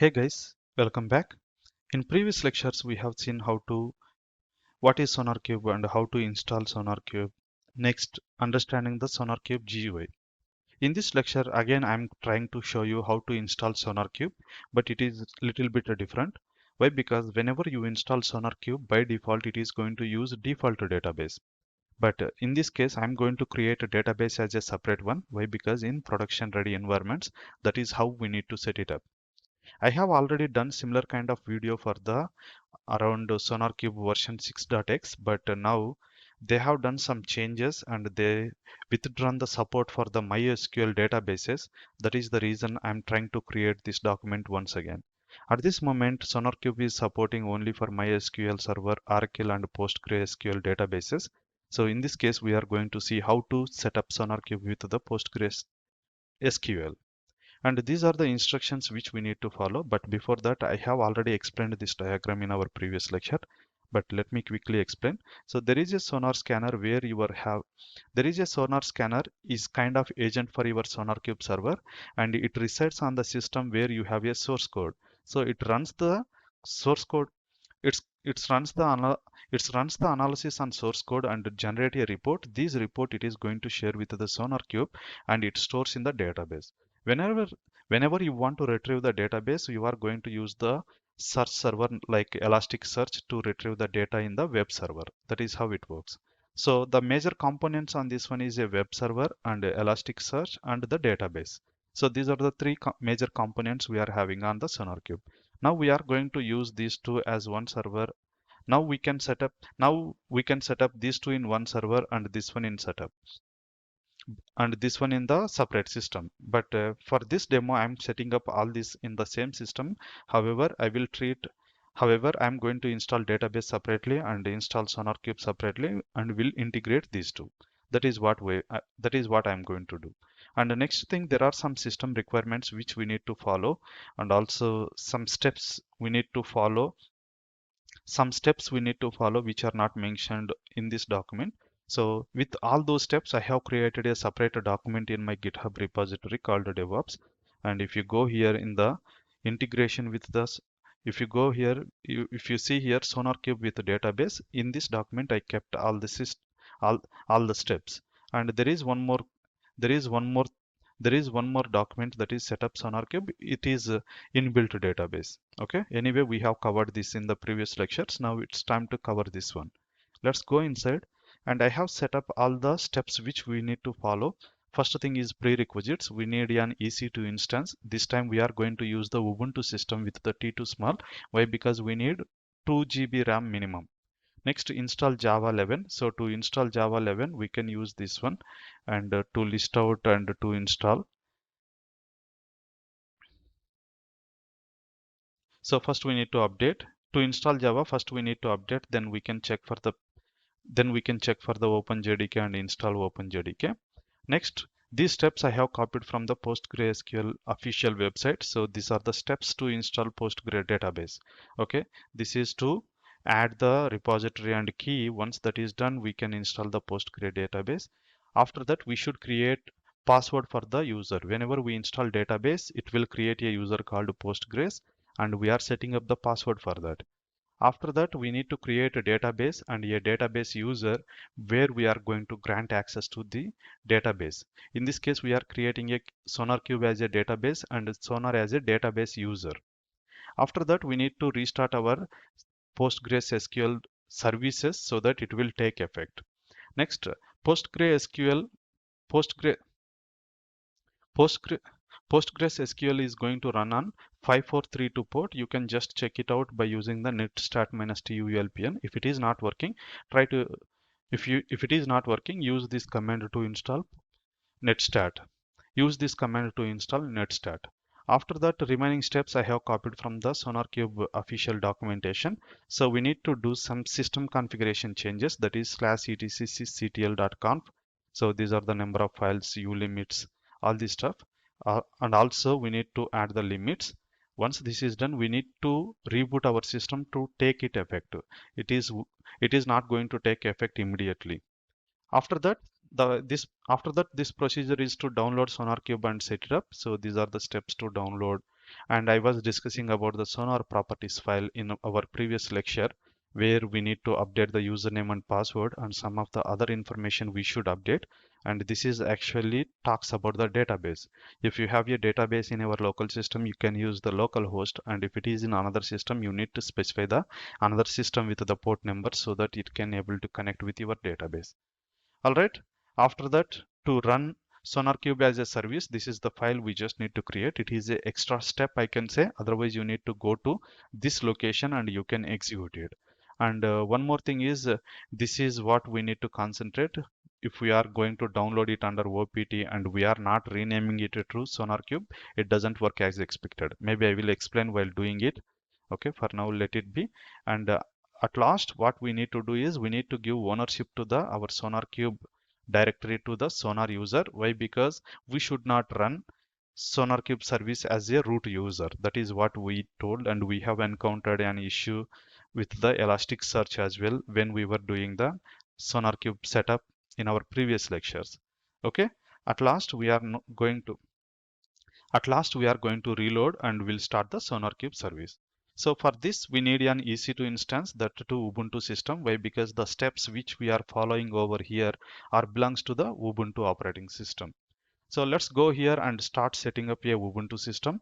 Hey guys, welcome back. In previous lectures, we have seen what is SonarCube and how to install SonarCube. Next, understanding the SonarCube GUI. In this lecture, again, I'm trying to show you how to install SonarCube, but it is a little bit different. Why? Because whenever you install SonarCube, by default, it is going to use default database. But in this case, I'm going to create a database as a separate one. Why? Because in production ready environments, that is how we need to set it up. I have already done similar kind of video for the around SonarCube version 6.x, but now they have done some changes and they withdrawn the support for the MySQL databases. That is the reason I'm trying to create this document once again. At this moment, SonarCube is supporting only for MySQL Server, Oracle, and PostgreSQL databases. So in this case, we are going to see how to set up SonarCube with the PostgreSQL. And these are the instructions which we need to follow. But before that, I have already explained this diagram in our previous lecture. But let me quickly explain. So there is a sonar scanner where there is a sonar scanner is kind of agent for your SonarCube server, and it resides on the system where you have a source code. So it runs the source code. It runs the analysis on source code and generate a report. This report it is going to share with the SonarCube and it stores in the database. Whenever whenever you want to retrieve the database, you are going to use the search server like Elasticsearch to retrieve the data in the web server. That is how it works. So the major components on this one is a web server and Elasticsearch and the database. So these are the three major components we are having on the SonarCube. Now we are going to use these two as one server. Now we can set up these two in one server and this one in setup and this one in the separate system. But for this demo, I'm setting up all this in the same system. However, I'm going to install database separately and install SonarCube separately and will integrate these two. That is what I'm going to do. And the next thing, there are some system requirements which we need to follow, and also some steps we need to follow which are not mentioned in this document. So with all those steps, I have created a separate document in my GitHub repository called DevOps. And if you go here in the integration with this, if you go here, if you see here SonarCube with database, in this document I kept all the steps. And there is one more document that is set up SonarCube. It is inbuilt database. Okay. Anyway, we have covered this in the previous lectures. Now it's time to cover this one. Let's go inside. And I have set up all the steps which we need to follow. First thing is prerequisites. We need an EC2 instance. This time we are going to use the Ubuntu system with the T2 small. Why? Because we need 2 GB RAM minimum. Next, install Java 11. So to install Java 11, we can use this one, and to list out and to install. So first we need to update. To install Java, first we need to update. Then we can check for the OpenJDK and install OpenJDK. Next, these steps I have copied from the PostgreSQL official website. So these are the steps to install Postgre database. Okay, this is to add the repository and key. Once that is done, we can install the Postgre database. After that, we should create password for the user. Whenever we install database, it will create a user called Postgres, and we are setting up the password for that. After that, we need to create a database and a database user where we are going to grant access to the database. In this case, we are creating a SonarCube as a database and Sonar as a database user. After that, we need to restart our PostgreSQL services so that it will take effect. Next, PostgreSQL PostgreSQL is going to run on 5432 port. You can just check it out by using the netstat-tulpn. If it is not working, if it is not working, use this command to install netstat. Use this command to install netstat. After that, remaining steps I have copied from the SonarCube official documentation. So we need to do some system configuration changes, that is /etc/sysctl.conf. So these are the number of files, ulimits, all this stuff. And also we need to add the limits. Once this is done, we need to reboot our system to take it effect. It is not going to take effect immediately. After that, this procedure is to download SonarCube and set it up. So these are the steps to download And I was discussing about the Sonar properties file in our previous lecture, where we need to update the username and password and some of the other information we should update. And this is actually talks about the database. If you have a database in our local system, you can use the local host, and if it is in another system, you need to specify the another system with the port number so that it can able to connect with your database. All right. After that, to run SonarCube as a service, this is the file we just need to create. It is a extra step, I can say. Otherwise, you need to go to this location and you can execute it. And one more thing is, this is what we need to concentrate. If we are going to download it under OPT and we are not renaming it to SonarCube, it doesn't work as expected. Maybe I will explain while doing it. Okay, for now, let it be. And at last, what we need to do is we need to give ownership to the our SonarCube directory to the Sonar user. Why? Because we should not run SonarCube service as a root user. That is what we told, and we have encountered an issue with the Elasticsearch as well when we were doing the SonarCube setup in our previous lectures. Okay, at last we are going to reload and we'll start the SonarCube service. So for this, we need an EC2 instance, that to Ubuntu system. Why? Because the steps which we are following over here are belongs to the Ubuntu operating system. So let's go here and start setting up a Ubuntu system.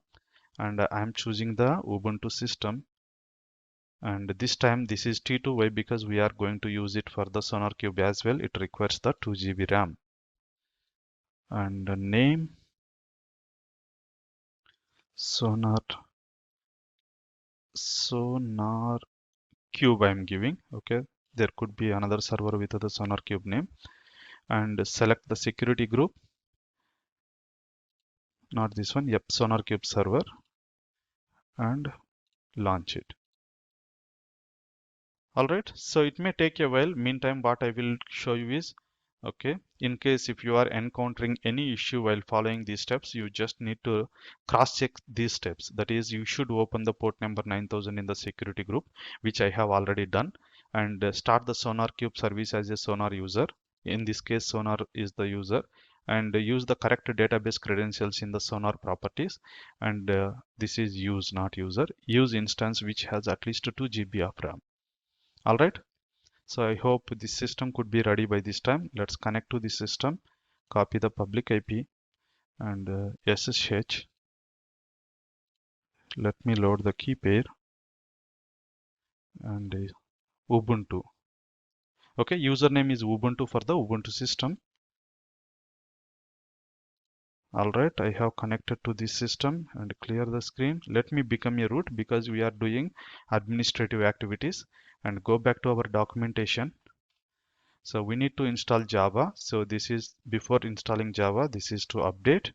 And I am choosing the Ubuntu system. And this time this is T2. Why? Because we are going to use it for the SonarCube as well. It requires the 2 GB RAM. And the name Sonar Cube I am giving. Okay, there could be another server with the SonarCube name. And select the security group, not this one. Yep, SonarCube server, and launch it. All right, so it may take a while. Meantime, what I will show you is, okay, in case if you are encountering any issue while following these steps, you just need to cross check these steps. That is, you should open the port number 9000 in the security group, which I have already done, and start the SonarCube service as a Sonar user. In this case, Sonar is the user, and use the correct database credentials in the Sonar properties. And this is use, not user. Use instance which has at least 2 GB of RAM. All right. So I hope this system could be ready by this time. Let's connect to the system, copy the public IP and SSH. Let me load the key pair and Ubuntu. Okay, username is Ubuntu for the Ubuntu system. All right, I have connected to this system and clear the screen. Let me become a root because we are doing administrative activities, and go back to our documentation. So we need to install Java. So this is before installing Java, this is to update.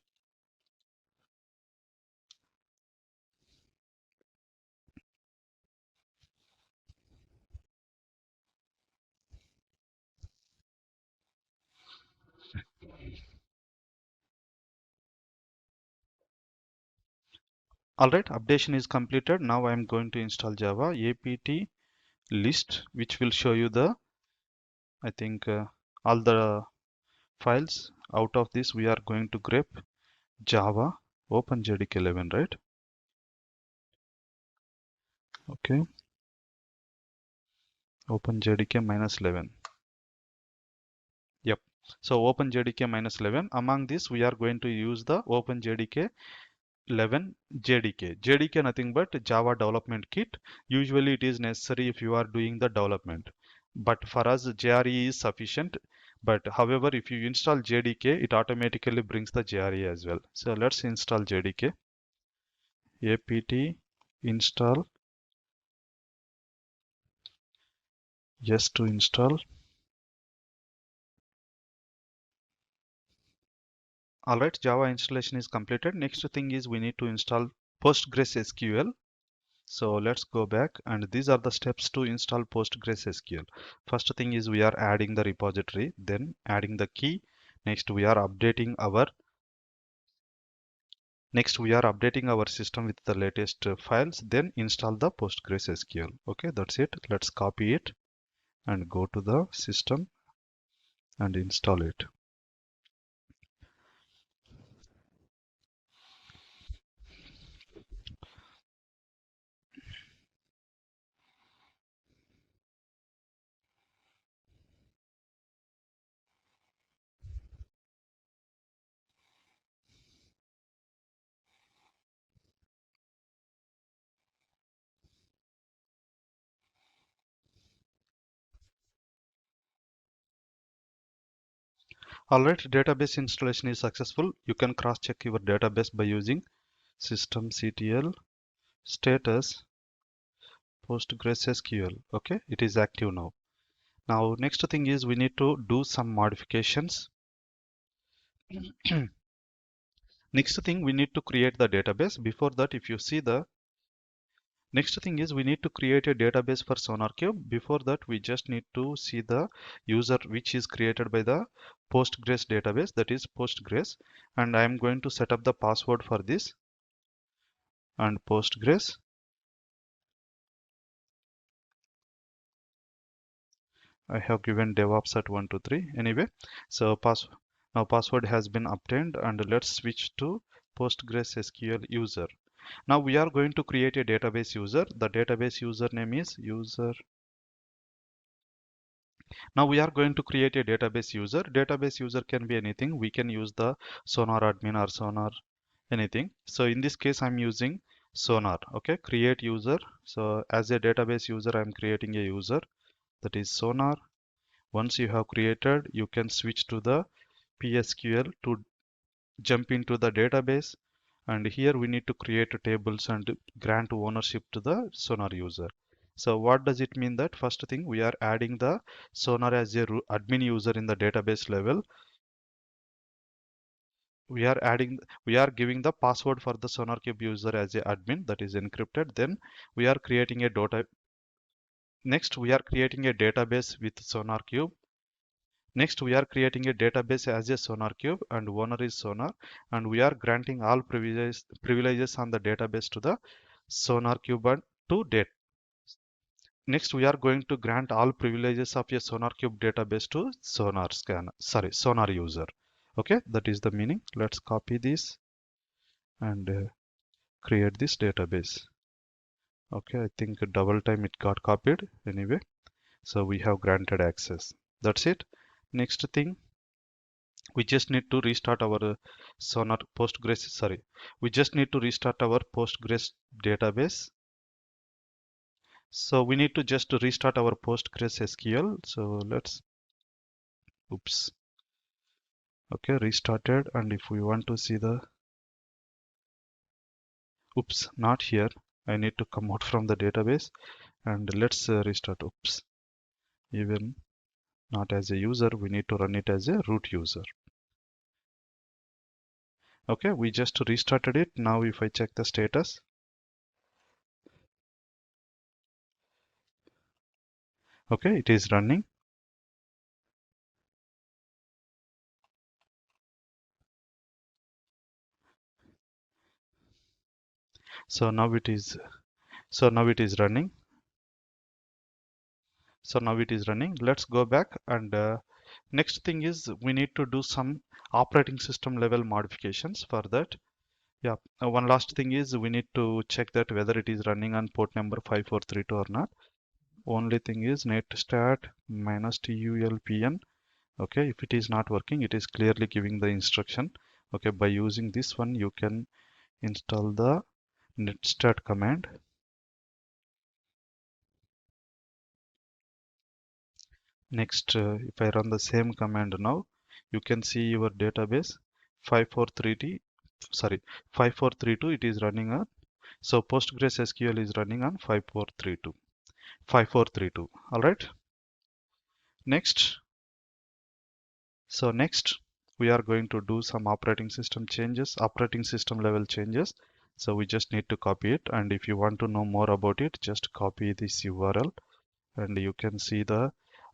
All right, updation is completed. Now I am going to install Java apt list, which will show you the, I think, all the files. Out of this, we are going to grep Java OpenJDK 11, right? Okay, OpenJDK -11. Yep. So OpenJDK -11. Among this, we are going to use the OpenJDK 11 JDK. JDK nothing but Java Development Kit. Usually it is necessary if you are doing the development. But for us, JRE is sufficient. But however, if you install JDK, it automatically brings the JRE as well. So let's install JDK. apt install. Yes to install. All right, Java installation is completed. Next thing is we need to install PostgreSQL. So let's go back, and these are the steps to install PostgreSQL. First thing is we are adding the repository, then adding the key. Next we are updating our system with the latest files, then install the PostgreSQL. Okay, that's it. Let's copy it and go to the system and install it. Alright, database installation is successful. You can cross check your database by using systemctl status PostgreSQL. Okay, it is active now. Now next thing is we need to do some modifications. Next thing we need to create the database. Before that, if you see the next thing is we need to create a database for SonarCube. Before that, we just need to see the user which is created by the Postgres database, that is Postgres. And I am going to set up the password for this and Postgres. I have given DevOps at 123 anyway. So now password has been obtained, and let's switch to PostgreSQL user. Now we are going to create a database user. The database username is user. Now we are going to create a database user. Database user can be anything. We can use the Sonar admin or Sonar anything. So in this case, I'm using Sonar. Okay, create user. So as a database user, I'm creating a user, that is Sonar. Once you have created, you can switch to the PSQL to jump into the database. And here we need to create tables and grant ownership to the Sonar user. So what does it mean? That first thing, we are adding the Sonar as a admin user in the database level. We are giving the password for the SonarCube user as a admin, that is encrypted. Then we are creating a next we are creating a database with SonarCube. Next, we are creating a database as a SonarCube, and owner is Sonar, and we are granting all privileges on the database to the SonarCube and to date. Next, we are going to grant all privileges of a SonarCube database to Sonar user. Okay, that is the meaning. Let's copy this and create this database. Okay, I think double time it got copied anyway. So we have granted access. That's it. Next thing, we just need to restart our we just need to restart our Postgres database. So we need to just restart our Postgres SQL. So let's, oops. Okay, restarted. And if we want to see the, oops, not here. I need to come out from the database and let's restart. Oops, even not as a user, we need to run it as a root user. Okay, we just restarted it. Now if I check the status, okay, it is running. So now it is running. So now it is running. Let's go back, and next thing is we need to do some operating system level modifications for that. Yeah, one last thing is we need to check that whether it is running on port number 5432 or not. Only thing is netstat -tulpn. Okay, if it is not working, it is clearly giving the instruction. Okay, by using this one, you can install the netstat command. Next, if I run the same command now, you can see your database 5432, it is running on. So Postgres SQL is running on 5432. All right. Next, next we are going to do some operating system level changes. So we just need to copy it, and if you want to know more about it, just copy this URL and you can see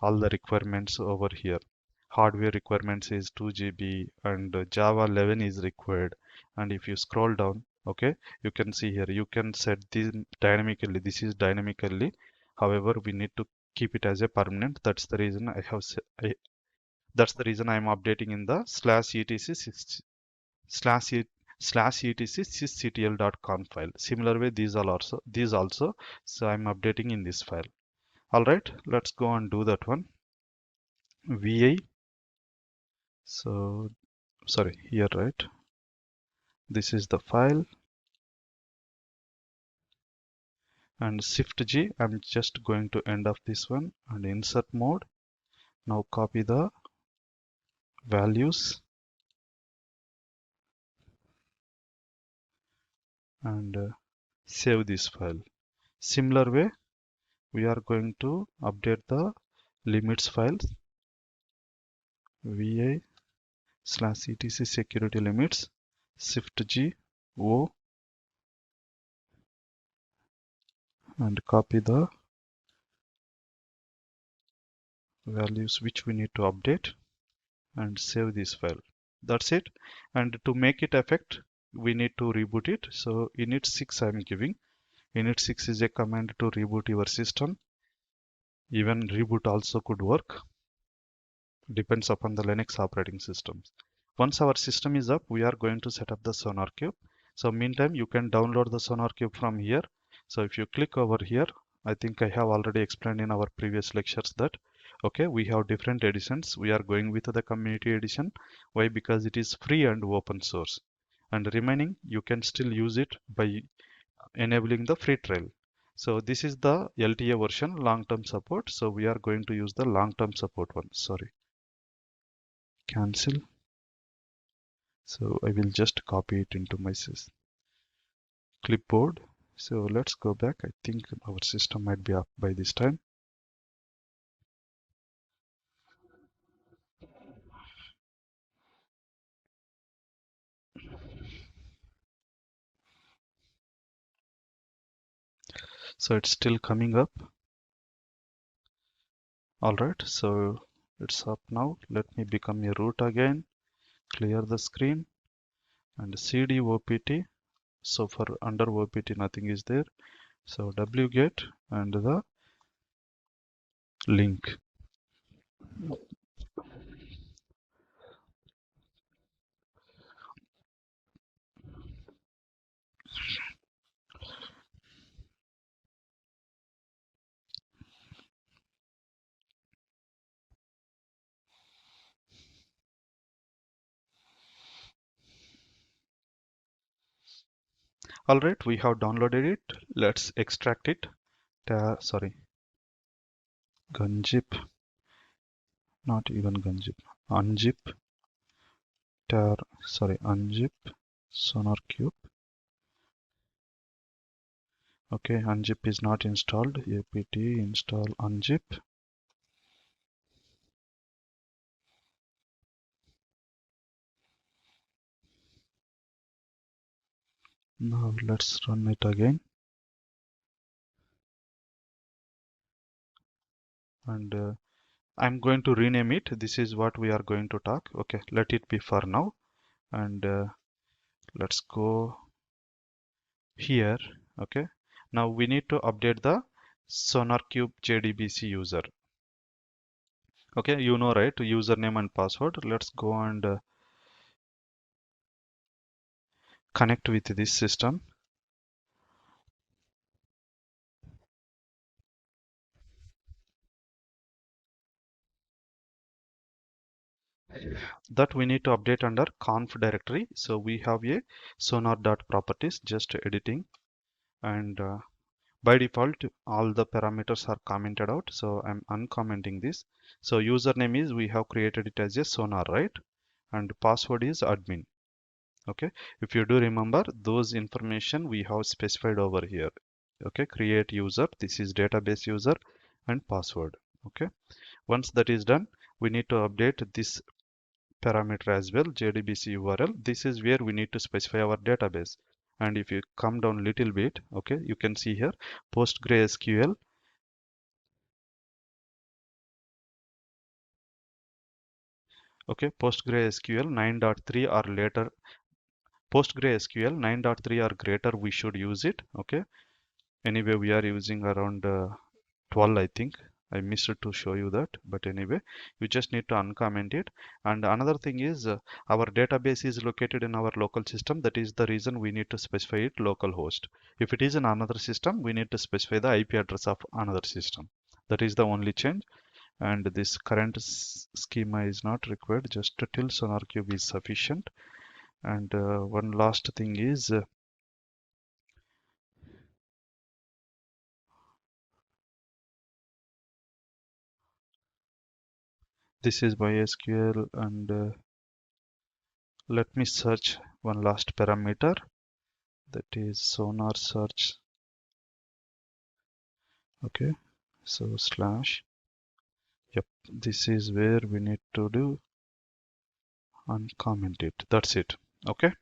all the requirements over here. Hardware requirements is 2 GB and Java 11 is required. And if you scroll down, okay, you can see here, you can set this dynamically. This is dynamically. However, we need to keep it as a permanent. That's the reason I am updating in the /etc sysctl.conf file. Similar way, these also. So I'm updating in this file. All right, let's go and do that one. VI. So sorry, here, right? This is the file, and Shift G. I'm just going to end of this one and insert mode. Now copy the values, and save this file. Similar way, we are going to update the limits files, vi/etc security limits, shift G O, and copy the values which we need to update and save this file. That's it. And to make it effect, we need to reboot it. So init 6 I'm giving. Init 6 is a command to reboot your system. Even reboot also could work. Depends upon the Linux operating systems. Once our system is up, we are going to set up the Sonar Cube. So meantime, you can download the Sonar Cube from here. So if you click over here, I think I have already explained in our previous lectures that okay, we have different editions. We are going with the community edition. Why? Because it is free and open source. And remaining, you can still use it by enabling the free trial. So this is the LTE version, long-term support. So we are going to use the long-term support one. Sorry, cancel. So I will just copy it into my clipboard. So let's go back. I think our system might be up by this time. So it's still coming up. All right, so it's up now. Let me become a root again, clear the screen, and cd opt. So for under opt nothing is there. So wget and the link. All right, we have downloaded it. Let's extract it. Sorry, gunzip, not even gunzip, unzip, unzip sonar cube. Okay, unzip is not installed. apt install unzip. Now let's run it again. And I'm going to rename it. This is what we are going to talk. Okay, let it be for now. And let's go here. Okay, now we need to update the SonarCube JDBC user. Okay, you know, right? Username and password. Let's go and connect with this system. That we need to update under conf directory. So we have a sonar.properties, just editing, and by default all the parameters are commented out, so I'm uncommenting this. So username is, we have created it as a sonar, right? And password is admin. Okay, if you do remember, those information we have specified over here. Okay, create user, this is database user, and password. Okay, once that is done, we need to update this parameter as well, JDBC URL. This is where we need to specify our database. And if you come down little bit, okay, you can see here PostgreSQL. Okay, PostgreSQL 9.3 or later, PostgreSQL 9.3 or greater, we should use it. Okay, anyway, we are using around 12, I think. I missed to show you that, but anyway, you just need to uncomment it. And another thing is our database is located in our local system. That is the reason we need to specify it localhost. If it is in another system, we need to specify the IP address of another system. That is the only change. And this current schema is not required, just till SonarCube is sufficient. And one last thing is This is MySQL, and let me search one last parameter, that is sonar search. Okay, so slash, yep, this is where we need to do and comment it. That's it. Okay,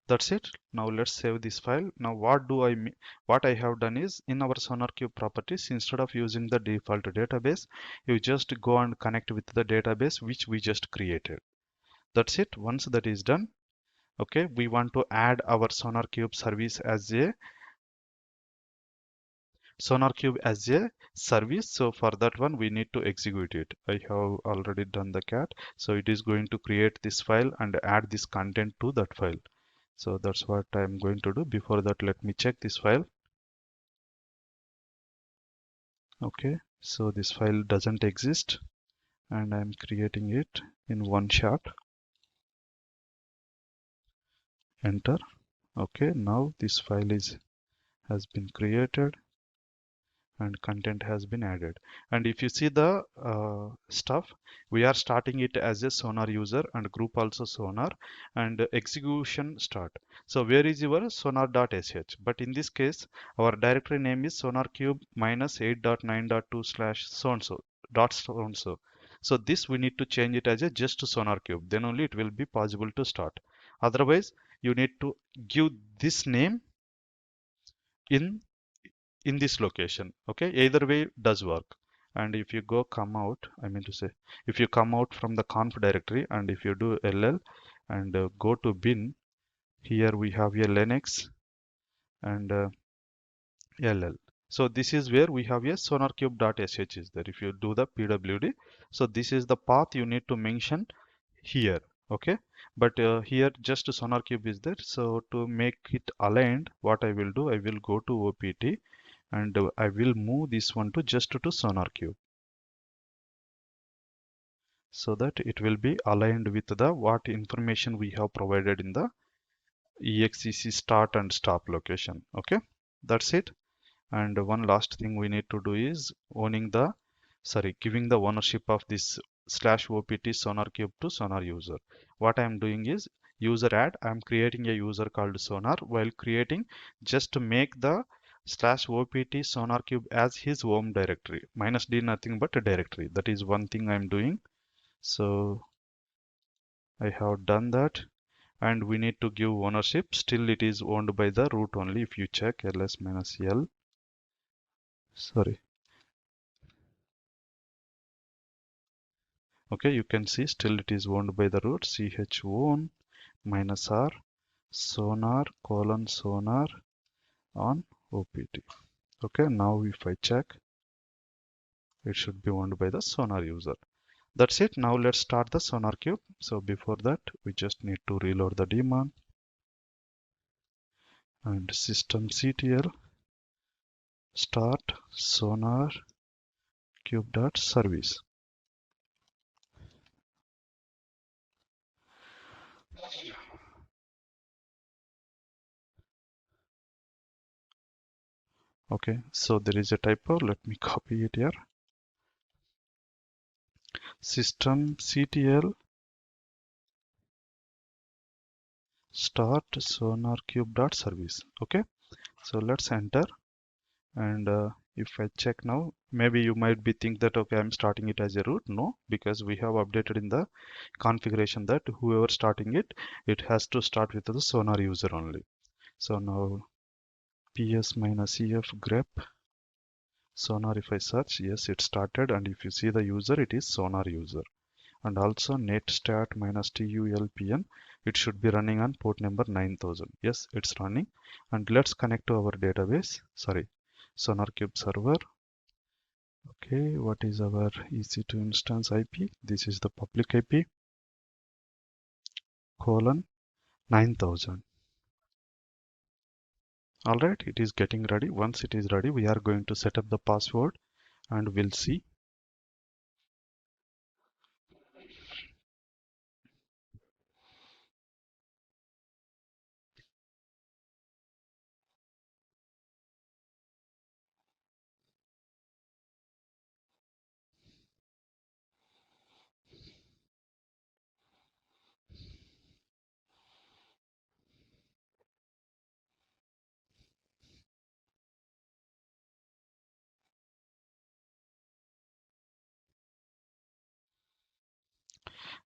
that's it. Now let's save this file. Now what I have done is, in our SonarQube properties, instead of using the default database, you just go and connect with the database which we just created. That's it. Once that is done, okay, we want to add our SonarQube service as a service. So for that one, we need to execute it. I have already done the cat. So it is going to create this file and add this content to that file. So that's what I'm going to do. Before that, let me check this file. Okay, so this file doesn't exist and I'm creating it in one shot. Enter. Okay, now this file has been created and content has been added. And if you see the stuff, we are starting it as a sonar user and group also sonar, and execution start. So where is your sonar.sh? But in this case, our directory name is sonarcube -8.9.2 slash so and so dot so and so. So this we need to change it as a just sonarcube. Then only it will be possible to start. Otherwise, you need to give this name in this location. Okay, either way does work. And if you go come out, I mean to say, if you come out from the conf directory and if you do ll and go to bin, here we have a linux and ll. So this is where we have a sonarcube.sh is there. If you do the pwd, so this is the path you need to mention here. Okay, but here just sonarcube is there. So to make it aligned, what I will do, I will go to opt and I will move this one to just to SonarQube, so that it will be aligned with the what information we have provided in the exec start and stop location. Okay, that's it. And one last thing we need to do is giving the ownership of this slash opt SonarCube to sonar user. What I am doing is user add. I am creating a user called sonar. While creating, just to make the slash opt SonarCube as his home directory. -d nothing but a directory. That is one thing I am doing. So I have done that. And we need to give ownership. Still it is owned by the root only. If you check ls-l, sorry, okay, you can see still it is owned by the root ch own -r sonar :sonar on opt. Okay, now if I check, it should be owned by the sonar user. That's it. Now let's start the SonarCube. So before that, we just need to reload the daemon and systemctl start sonar cube.service. Okay, so there is a typo. Let me copy it here. Systemctl start sonarcube.service. Okay, so let's enter. And if I check now, maybe you might be think that okay, I'm starting it as a root. No, because we have updated in the configuration that whoever starting it, it has to start with the sonar user only. So now ps-ef grep sonar, if I search, yes, it started. And if you see the user, it is sonar user. And also netstat -tulpn, it should be running on port number 9000. Yes, it's running. And let's connect to our database, sorry, SonarCube server. Okay, what is our EC2 instance IP? This is the public IP :9000. All right, it is getting ready. Once it is ready, we are going to set up the password and we'll see.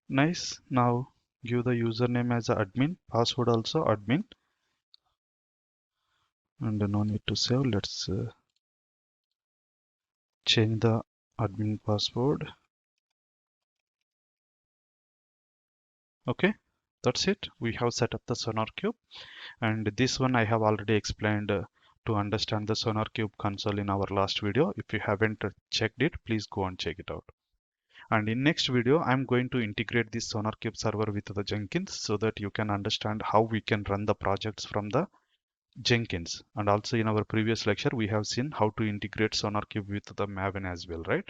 Nice. Now give the username as a admin, password also admin, and no need to save. Let's change the admin password. Okay, that's it. We have set up the SonarQube, and this one I have already explained to understand the SonarQube console in our last video. If you haven't checked it, please go and check it out. And in next video, I'm going to integrate this SonarQube server with the Jenkins so that you can understand how we can run the projects from the Jenkins. And also in our previous lecture, we have seen how to integrate SonarQube with the Maven as well, right?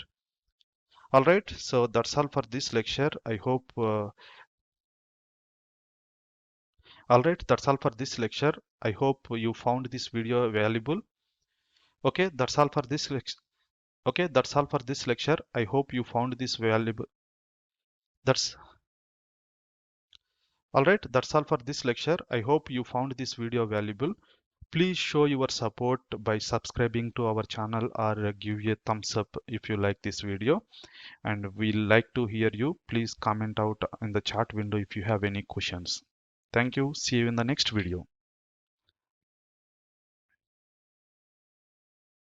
All right, so that's all for this lecture. I hope all right, that's all for this lecture. I hope you found this video valuable. Okay, that's all for this lecture. Okay, that's all for this lecture. I hope you found this valuable. That's all right. That's all for this lecture. I hope you found this video valuable. Please show your support by subscribing to our channel or give a thumbs up if you like this video. And we like to hear you. Please comment out in the chat window if you have any questions. Thank you. See you in the next video.